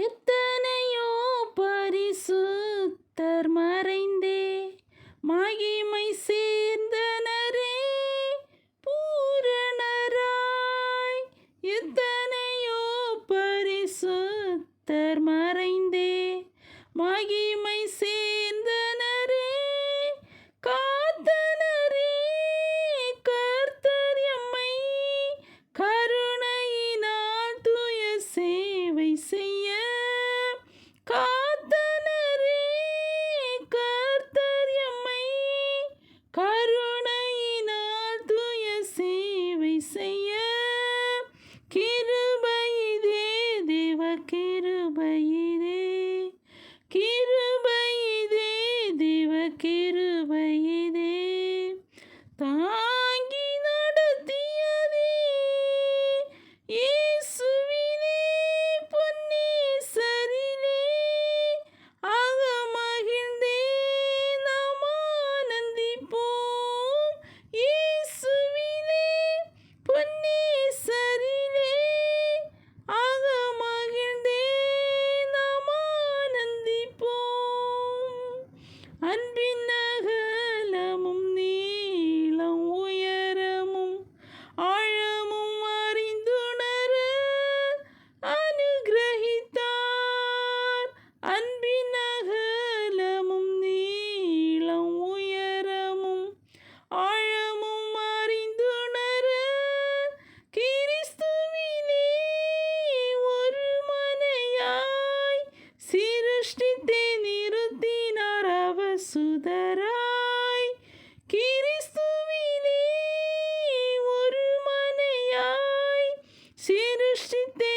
எத்தனையோ பரிசுத்தர் மறைந்தே மகிமை சேர்ந்தனரே பூரணராய். எத்தனையோ பரிசுத்தர் மறைந்தே மகிமை சேர்ந்தனரே காத்தனரே. கர்த்தர் எம்மை கருணையினால் தூய சேவை செய்ய காத்தனரே. கர்த்தர் எம்மை கருணையினால் தூய சேவை செய்ய கிருபையிதே தேவ கிருபையிதே கிருபையிதே தேவ கிருபையிதே தாங்கி நடத்தியதே இயேசுவினே பொன்னேசரிலே அகமகிழ்ந்தே நாம் ஆனந்திப்போம். இயேசுவினே பொன்னேசரிலே அகமகிழ்ந்தே நாம் ஆனந்திப்போம். அன்பின் அகலமும் நீளம் உயரமும் ஆழமும் அறிந்துணர அனுக்கிரகித்தார். அன்பின் அகலமும் நீளம் உயரமும் ஆழமும் அறிந்துணர கிறிஸ்துவிலே ஒரு மனையாய் சிருஷ்டித்தே நிறுத்தினார் அவர் சுதராய். கிறிஸ்துவிலே ஒரு மனையாய் சிருஷ்டித்தே